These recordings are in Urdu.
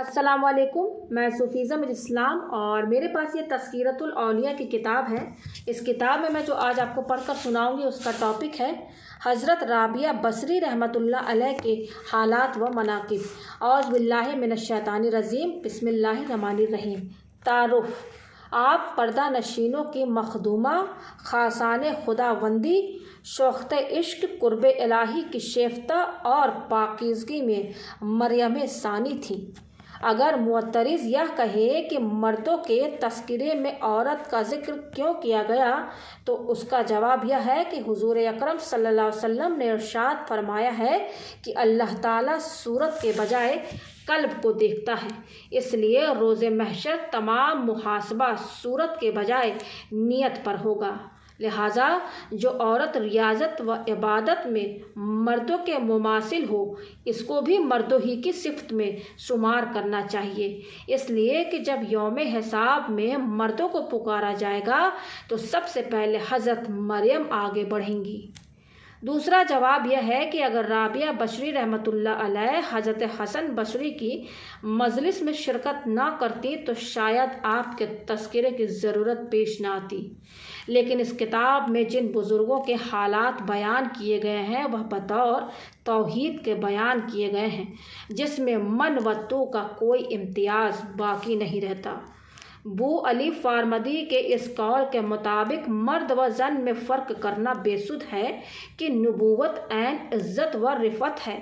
السلام علیکم، میں صوفیزہ اسلام اور میرے پاس یہ تذکرۃ الاولیاء کی کتاب ہے۔ اس کتاب میں جو آج آپ کو پڑھ کر سناؤں گی اس کا ٹاپک ہے حضرت رابعہ بصری رحمۃ اللہ علیہ کے حالات و مناقب۔ اعوذ باللہ من الشیطان الرجیم، بسم اللہ الرحمن الرحیم۔ تعارف: آپ پردہ نشینوں کی مخدومہ، خاصان خداوندی، شوخت عشق، قرب الہی کی شیفتہ اور پاکیزگی میں مریم ثانی تھیں۔ اگر معترض یہ کہے کہ مردوں کے تذکرے میں عورت کا ذکر کیوں کیا گیا تو اس کا جواب یہ ہے کہ حضور اکرم صلی اللہ علیہ وسلم نے ارشاد فرمایا ہے کہ اللہ تعالیٰ صورت کے بجائے قلب کو دیکھتا ہے، اس لیے روز محشر تمام محاسبہ صورت کے بجائے نیت پر ہوگا۔ لہٰذا جو عورت ریاضت و عبادت میں مردوں کے مماثل ہو، اس کو بھی مردوں ہی کی صفت میں شمار کرنا چاہیے، اس لیے کہ جب یوم حساب میں مردوں کو پکارا جائے گا تو سب سے پہلے حضرت مریم آگے بڑھیں گی۔ دوسرا جواب یہ ہے کہ اگر رابعہ بصری رحمۃ اللہ علیہ حضرت حسن بصری کی مجلس میں شرکت نہ کرتی تو شاید آپ کے تذکرے کی ضرورت پیش نہ آتی، لیکن اس کتاب میں جن بزرگوں کے حالات بیان کیے گئے ہیں وہ بطور توحید کے بیان کیے گئے ہیں، جس میں من و تو کا کوئی امتیاز باقی نہیں رہتا۔ بو علی فارمدی کے اس قول کے مطابق مرد و زن میں فرق کرنا بے سود ہے کہ نبوت عین عزت و رفعت ہے،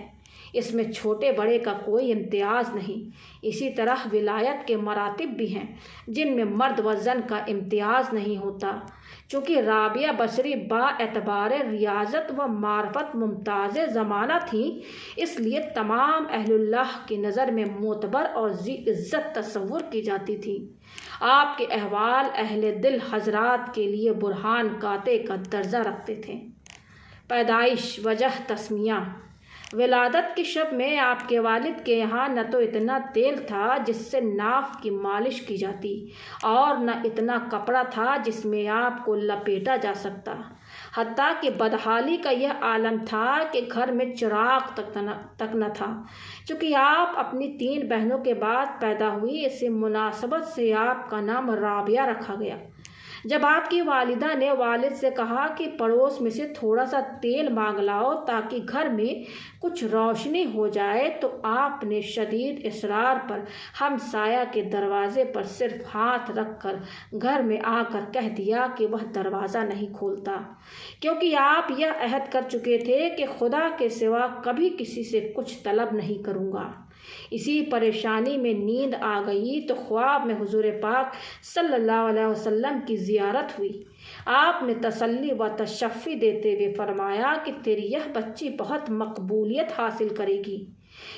اس میں چھوٹے بڑے کا کوئی امتیاز نہیں۔ اسی طرح ولایت کے مراتب بھی ہیں جن میں مرد و زن کا امتیاز نہیں ہوتا۔ چونکہ رابعہ بصری با اعتبار ریاضت و معرفت ممتاز زمانہ تھیں، اس لیے تمام اہل اللہ کی نظر میں معتبر اور ذی عزت تصور کی جاتی تھی۔ آپ کے احوال اہل دل حضرات کے لیے برہان قاطع کا درجہ رکھتے تھے۔ پیدائش، وجہ، تسمیہ: ولادت کی شب میں آپ کے والد کے یہاں نہ تو اتنا تیل تھا جس سے ناف کی مالش کی جاتی اور نہ اتنا کپڑا تھا جس میں آپ کو لپیٹا جا سکتا، حتیٰ کہ بدحالی کا یہ عالم تھا کہ گھر میں چراغ تک نہ تھا۔ چونکہ آپ اپنی 3 بہنوں کے بعد پیدا ہوئی، اسی مناسبت سے آپ کا نام رابعہ رکھا گیا۔ جب آپ کی والدہ نے والد سے کہا کہ پڑوس میں سے تھوڑا سا تیل مانگ لاؤ تاکہ گھر میں کچھ روشنی ہو جائے، تو آپ نے شدید اصرار پر ہمسایہ کے دروازے پر صرف ہاتھ رکھ کر گھر میں آ کر کہہ دیا کہ وہ دروازہ نہیں کھولتا، کیونکہ آپ یہ عہد کر چکے تھے کہ خدا کے سوا کبھی کسی سے کچھ طلب نہیں کروں گا۔ اسی پریشانی میں نیند آ گئی تو خواب میں حضور پاک صلی اللہ علیہ وسلم کی زیارت ہوئی۔ آپ نے تسلی و تشفی دیتے ہوئے فرمایا کہ تیری یہ بچی بہت مقبولیت حاصل کرے گی،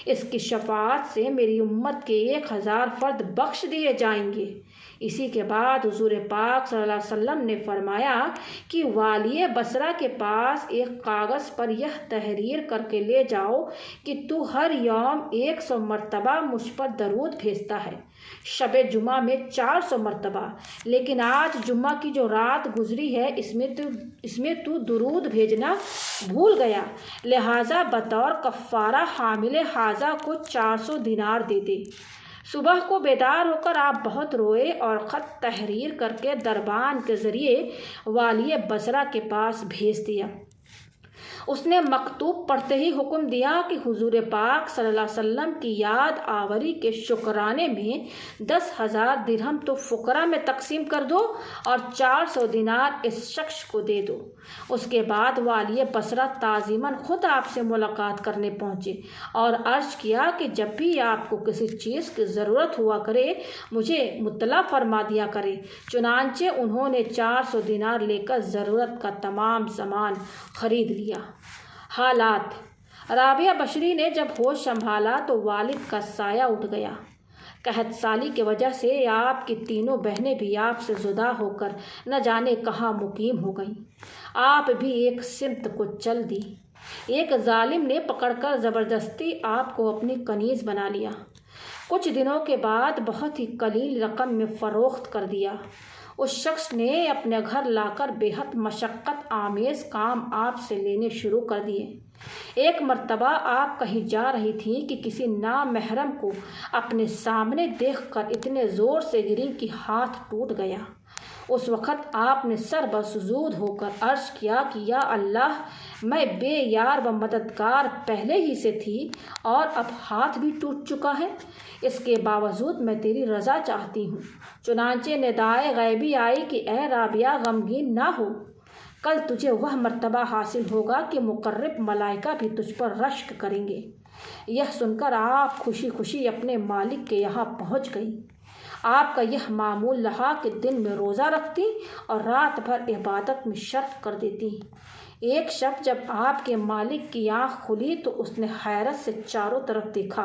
اس کی شفاعت سے میری امت کے 1000 فرد بخش دیے جائیں گے۔ اسی کے بعد حضور پاک صلی اللہ علیہ وسلم نے فرمایا کہ والی بصرہ کے پاس ایک کاغذ پر یہ تحریر کر کے لے جاؤ کہ تو ہر یوم 100 مرتبہ مجھ پر درود بھیجتا ہے، شب جمعہ میں 400 مرتبہ، لیکن آج جمعہ کی جو رات گزری ہے اس میں تو درود بھیجنا بھول گیا، لہٰذا بطور کفارہ حامل حاضہ کو 400 دینار دے دے۔ صبح کو بیدار ہو کر آپ بہت روئے اور خط تحریر کر کے دربان کے ذریعے والی بصرہ کے پاس بھیج دیا۔ اس نے مکتوب پڑھتے ہی حکم دیا کہ حضور پاک صلی اللہ علیہ وسلم کی یاد آوری کے شکرانے میں 10,000 درہم تو فقراء میں تقسیم کر دو اور 400 دینار اس شخص کو دے دو۔ اس کے بعد والی بصرہ تعظیماً خود آپ سے ملاقات کرنے پہنچے اور عرض کیا کہ جب بھی آپ کو کسی چیز کی ضرورت ہوا کرے مجھے مطلع فرما دیا کرے۔ چنانچہ انہوں نے 400 دینار لے کر ضرورت کا تمام سامان خرید لیا۔ حالات: رابعہ بصری نے جب ہوش سنبھالا تو والد کا سایہ اٹھ گیا۔ قحط سالی کی وجہ سے آپ کی 3 بہنیں بھی آپ سے جدا ہو کر نہ جانے کہاں مقیم ہو گئیں۔ آپ بھی ایک سمت کو چل دی۔ ایک ظالم نے پکڑ کر زبردستی آپ کو اپنی کنیز بنا لیا۔ کچھ دنوں کے بعد بہت ہی قلیل رقم میں فروخت کر دیا۔ اس شخص نے اپنے گھر لا کر بے حد مشقت آمیز کام آپ سے لینے شروع کر دیے۔ ایک مرتبہ آپ کہیں جا رہی تھیں کہ کسی نامحرم کو اپنے سامنے دیکھ کر اتنے زور سے گری کہ ہاتھ ٹوٹ گیا۔ اس وقت آپ نے سر بسجود ہو کر عرض کیا کہ یا اللہ، میں بے یار و مددگار پہلے ہی سے تھی اور اب ہاتھ بھی ٹوٹ چکا ہے، اس کے باوجود میں تیری رضا چاہتی ہوں۔ چنانچہ ندائے غیبی آئی کہ اے رابعہ، غمگین نہ ہو، کل تجھے وہ مرتبہ حاصل ہوگا کہ مقرب ملائکہ بھی تجھ پر رشک کریں گے۔ یہ سن کر آپ خوشی خوشی اپنے مالک کے یہاں پہنچ گئی۔ آپ کا یہ معمول رہا کہ دن میں روزہ رکھتی اور رات بھر عبادت میں صرف کر دیتی۔ ایک شب جب آپ کے مالک کی آنکھ کھلی تو اس نے حیرت سے چاروں طرف دیکھا۔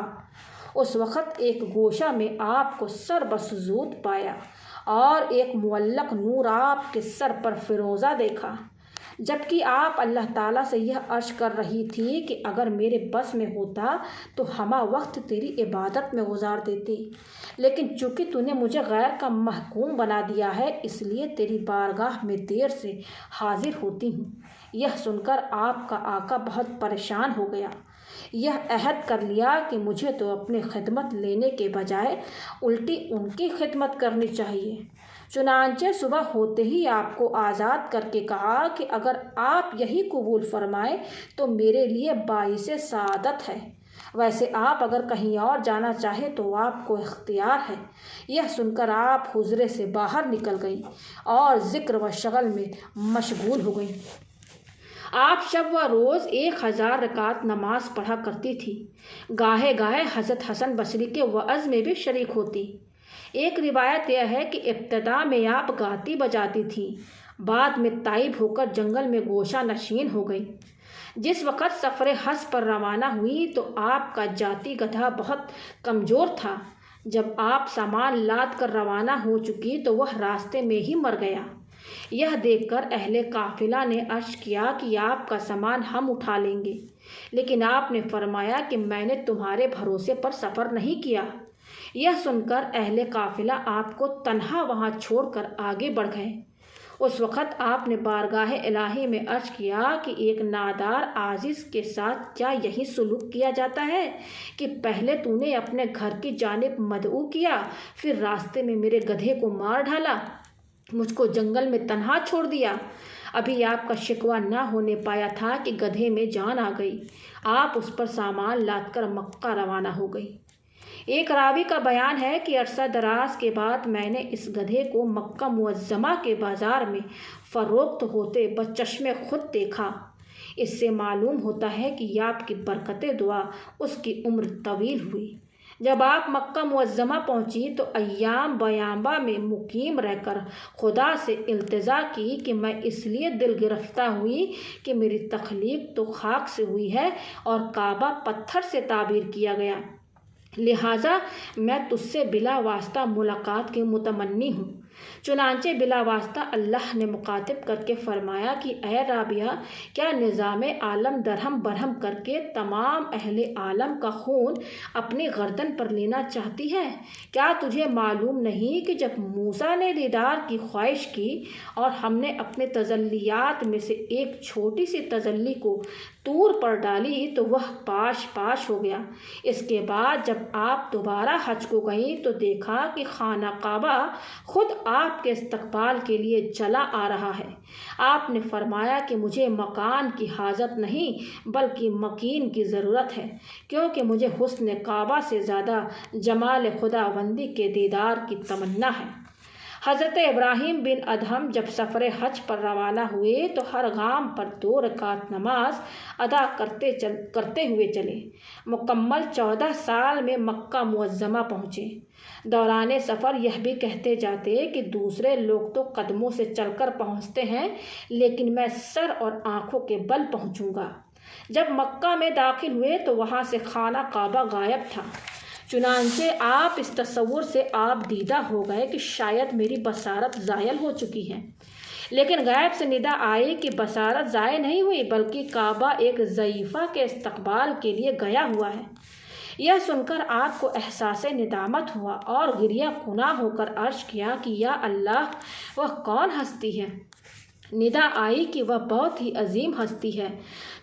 اس وقت ایک گوشہ میں آپ کو سر بسجود پایا اور ایک معلق نور آپ کے سر پر فروزہ دیکھا، جبکہ آپ اللہ تعالیٰ سے یہ عرض کر رہی تھی کہ اگر میرے بس میں ہوتا تو ہمہ وقت تیری عبادت میں گزار دیتی، لیکن چونکہ تو نے مجھے غیر کا محکوم بنا دیا ہے، اس لیے تیری بارگاہ میں دیر سے حاضر ہوتی ہوں۔ یہ سن کر آپ کا آقا بہت پریشان ہو گیا۔ یہ عہد کر لیا کہ مجھے تو اپنی خدمت لینے کے بجائے الٹی ان کی خدمت کرنی چاہیے۔ چنانچہ صبح ہوتے ہی آپ کو آزاد کر کے کہا کہ اگر آپ یہی قبول فرمائیں تو میرے لیے باعث سعادت ہے، ویسے آپ اگر کہیں اور جانا چاہیں تو آپ کو اختیار ہے۔ یہ سن کر آپ حجرے سے باہر نکل گئیں اور ذکر و شغل میں مشغول ہو گئیں۔ آپ شب و روز 1000 رکعت نماز پڑھا کرتی تھی۔ گاہے گاہے حضرت حسن بصری کے وعظ میں بھی شریک ہوتی۔ ایک روایت یہ ہے کہ ابتدا میں آپ گاتی بجاتی تھیں، بعد میں تائب ہو کر جنگل میں گوشہ نشین ہو گئی۔ جس وقت سفر حج پر روانہ ہوئی تو آپ کا جاتی گدھا بہت کمزور تھا۔ جب آپ سامان لاد کر روانہ ہو چکی تو وہ راستے میں ہی مر گیا۔ یہ دیکھ کر اہل قافلہ نے عرض کیا کہ آپ کا سامان ہم اٹھا لیں گے، لیکن آپ نے فرمایا کہ میں نے تمہارے بھروسے پر سفر نہیں کیا۔ یہ سن کر اہل قافلہ آپ کو تنہا وہاں چھوڑ کر آگے بڑھ گئے۔ اس وقت آپ نے بارگاہ الہی میں عرض کیا کہ ایک نادار عاجز کے ساتھ کیا یہی سلوک کیا جاتا ہے کہ پہلے تو نے اپنے گھر کی جانب مدعو کیا، پھر راستے میں میرے گدھے کو مار ڈالا، مجھ کو جنگل میں تنہا چھوڑ دیا۔ ابھی آپ کا شکوہ نہ ہونے پایا تھا کہ گدھے میں جان آ گئی۔ آپ اس پر سامان لاد کر مکہ روانہ ہو گئی۔ ایک راوی کا بیان ہے کہ عرصہ دراز کے بعد میں نے اس گدھے کو مکہ معظمہ کے بازار میں فروخت ہوتے بچشم خود دیکھا۔ اس سے معلوم ہوتا ہے کہ آپ کی برکت دعا اس کی عمر طویل ہوئی۔ جب آپ مکہ معظمہ پہنچی تو ایام بیامبا میں مقیم رہ کر خدا سے التجا کی کہ میں اس لیے دل گرفتہ ہوئی کہ میری تخلیق تو خاک سے ہوئی ہے اور کعبہ پتھر سے تعبیر کیا گیا، لہٰذا میں تجھ سے بلا واسطہ ملاقات کی متمنی ہوں۔ چنانچہ بلا واسطہ اللہ نے مخاطب کر کے فرمایا کہ اے رابعہ، کیا نظام عالم درہم برہم کر کے تمام اہل عالم کا خون اپنی گردن پر لینا چاہتی ہے؟ کیا تجھے معلوم نہیں کہ جب موسیٰ نے دیدار کی خواہش کی اور ہم نے اپنے تجلیات میں سے ایک چھوٹی سی تجلی کو طور پر ڈالی تو وہ پاش پاش ہو گیا۔ اس کے بعد جب آپ دوبارہ حج کو گئیں تو دیکھا کہ خانہ کعبہ خود آپ کے استقبال کے لیے چلا آ رہا ہے۔ آپ نے فرمایا کہ مجھے مکان کی حاجت نہیں بلکہ مکین کی ضرورت ہے، کیونکہ مجھے حسن کعبہ سے زیادہ جمال خداوندی کے دیدار کی تمنا ہے۔ حضرت ابراہیم بن ادہم جب سفر حج پر روانہ ہوئے تو ہر گام پر 2 رکعت نماز ادا کرتے ہوئے چلے۔ مکمل 14 سال میں مکہ معظمہ پہنچے۔ دوران سفر یہ بھی کہتے جاتے کہ دوسرے لوگ تو قدموں سے چل کر پہنچتے ہیں، لیکن میں سر اور آنکھوں کے بل پہنچوں گا۔ جب مکہ میں داخل ہوئے تو وہاں سے خانہ کعبہ غائب تھا۔ چنانچہ آپ اس تصور سے آپ دیدہ ہو گئے کہ شاید میری بصارت زائل ہو چکی ہے، لیکن غیب سے ندا آئی کہ بصارت ضائع نہیں ہوئی بلکہ کعبہ ایک ضعیفہ کے استقبال کے لیے گیا ہوا ہے۔ یہ سن کر آپ کو احساس ندامت ہوا اور گریہ کناں ہو کر عرض کیا کہ یا اللہ، وہ کون ہستی ہے ندا آئی کہ وہ بہت ہی عظیم ہستی ہے۔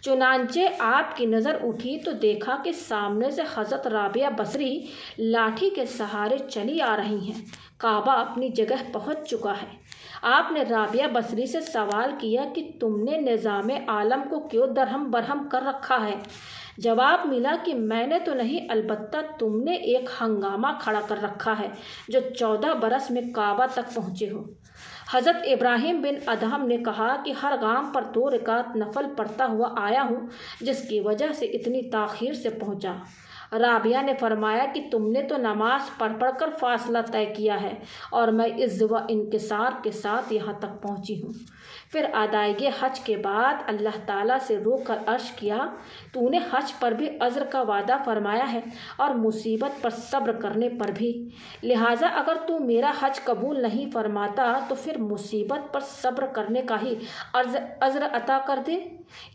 چنانچہ آپ کی نظر اٹھی تو دیکھا کہ سامنے سے حضرت رابعہ بصری لاٹھی کے سہارے چلی آ رہی ہیں۔ کعبہ اپنی جگہ پہنچ چکا ہے۔ آپ نے رابعہ بصری سے سوال کیا کہ تم نے نظام عالم کو کیوں درہم برہم کر رکھا ہے؟ جواب ملا کہ میں نے تو نہیں، البتہ تم نے ایک ہنگامہ کھڑا کر رکھا ہے جو 14 برس میں کعبہ تک پہنچے ہو۔ حضرت ابراہیم بن ادہم نے کہا کہ ہر گام پر 2 رکعت نفل پڑھتا ہوا آیا ہوں، جس کی وجہ سے اتنی تاخیر سے پہنچا۔ رابعہ نے فرمایا کہ تم نے تو نماز پڑھ پڑھ کر فاصلہ طے کیا ہے اور میں عز و انکسار کے ساتھ یہاں تک پہنچی ہوں۔ پھر ادائیگی حج کے بعد اللہ تعالیٰ سے رو کر عرض کیا، تو نے حج پر بھی اجر کا وعدہ فرمایا ہے اور مصیبت پر صبر کرنے پر بھی، لہٰذا اگر تو میرا حج قبول نہیں فرماتا تو پھر مصیبت پر صبر کرنے کا ہی اجر عطا کر دے،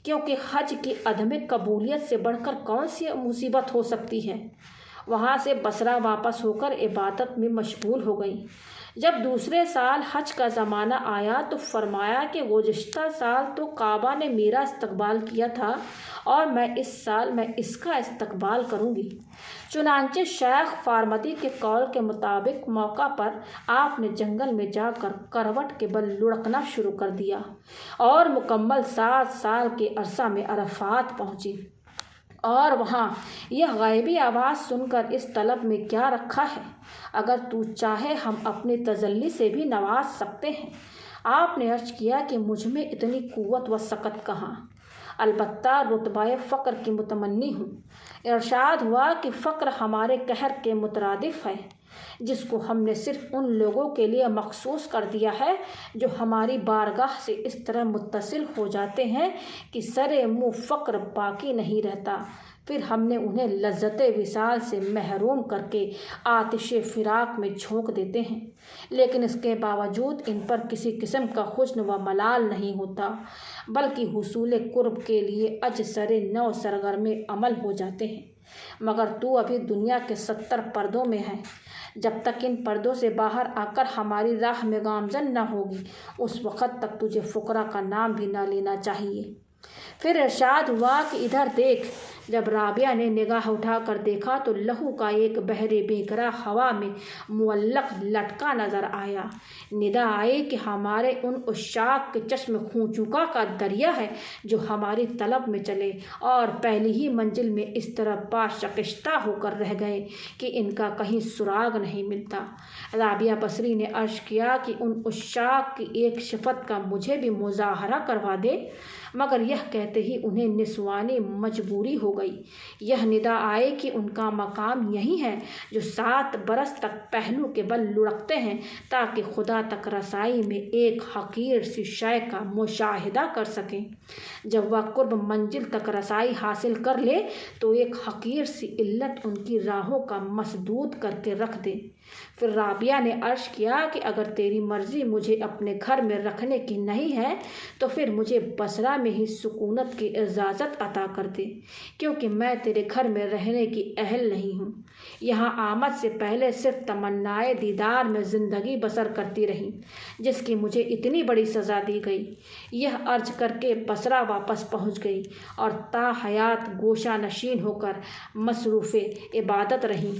کیونکہ حج کی عدم قبولیت سے بڑھ کر کون سی مصیبت ہو سکتی ہے۔ وہاں سے بصرہ واپس ہو کر عبادت میں مشغول ہو گئی۔ جب دوسرے سال حج کا زمانہ آیا تو فرمایا کہ گزشتہ سال تو کعبہ نے میرا استقبال کیا تھا اور میں اس سال اس کا استقبال کروں گی۔ چنانچہ شیخ فارمتی کے قول کے مطابق موقع پر آپ نے جنگل میں جا کر کروٹ کے بل لڑکنا شروع کر دیا اور مکمل 7 سال کے عرصہ میں عرفات پہنچی، اور وہاں یہ غیبی آواز سن کر اس طلب میں کیا رکھا ہے، اگر تو چاہے ہم اپنی تجلی سے بھی نواز سکتے ہیں۔ آپ نے عرض کیا کہ مجھ میں اتنی قوت و سکت کہاں، البتہ رتبہ فقر کی متمنی ہوں۔ ارشاد ہوا کہ فقر ہمارے قہر کے مترادف ہے، جس کو ہم نے صرف ان لوگوں کے لیے مخصوص کر دیا ہے جو ہماری بارگاہ سے اس طرح متصل ہو جاتے ہیں کہ سر منہ فقر باقی نہیں رہتا، پھر ہم نے انہیں لذت وصال سے محروم کر کے آتش فراق میں جھونک دیتے ہیں، لیکن اس کے باوجود ان پر کسی قسم کا حزن و ملال نہیں ہوتا، بلکہ حصول قرب کے لیے اجسر نو سرگرم عمل ہو جاتے ہیں۔ مگر تو ابھی دنیا کے 70 پردوں میں ہے، جب تک ان پردوں سے باہر آ کر ہماری راہ میں گامزن نہ ہوگی اس وقت تک تجھے فقراء کا نام بھی نہ لینا چاہیے۔ پھر ارشاد ہوا کہ ادھر دیکھ۔ جب رابعہ نے نگاہ اٹھا کر دیکھا تو لہو کا ایک بحر بیکرا ہوا میں معلق لٹکا نظر آیا۔ ندا آئی کہ ہمارے ان عشاق کے چشم خون چکا کا دریا ہے جو ہماری طلب میں چلے اور پہلی ہی منزل میں اس طرح پا شکستہ ہو کر رہ گئے کہ ان کا کہیں سراغ نہیں ملتا۔ رابعہ بصری نے عرض کیا کہ ان عشاق کی ایک صفت کا مجھے بھی مظاہرہ کروا دے، مگر یہ کہتے ہی انہیں نسوانی مجبوری ہو گئی۔ یہ ندا آئے کہ ان کا مقام یہی ہے جو 7 برس تک پہلو کے بل لڑکتے ہیں تاکہ خدا تک رسائی میں ایک حقیر سی شے کا مشاہدہ کر سکیں۔ جب وہ قرب منزل تک رسائی حاصل کر لے تو ایک حقیر سی علت ان کی راہوں کا مسدود کر کے رکھ دے۔ پھر رابعہ نے عرض کیا کہ اگر تیری مرضی مجھے اپنے گھر میں رکھنے کی نہیں ہے تو پھر مجھے بصرہ میں ہی سکونت کی اجازت عطا کر دے، کیونکہ میں تیرے گھر میں رہنے کی اہل نہیں ہوں۔ یہاں آمد سے پہلے صرف تمنائے دیدار میں زندگی بسر کرتی رہی، جس کی مجھے اتنی بڑی سزا دی گئی۔ یہ عرض کر کے بصرہ واپس پہنچ گئی اور تا حیات گوشہ نشین ہو کر مصروف عبادت رہی۔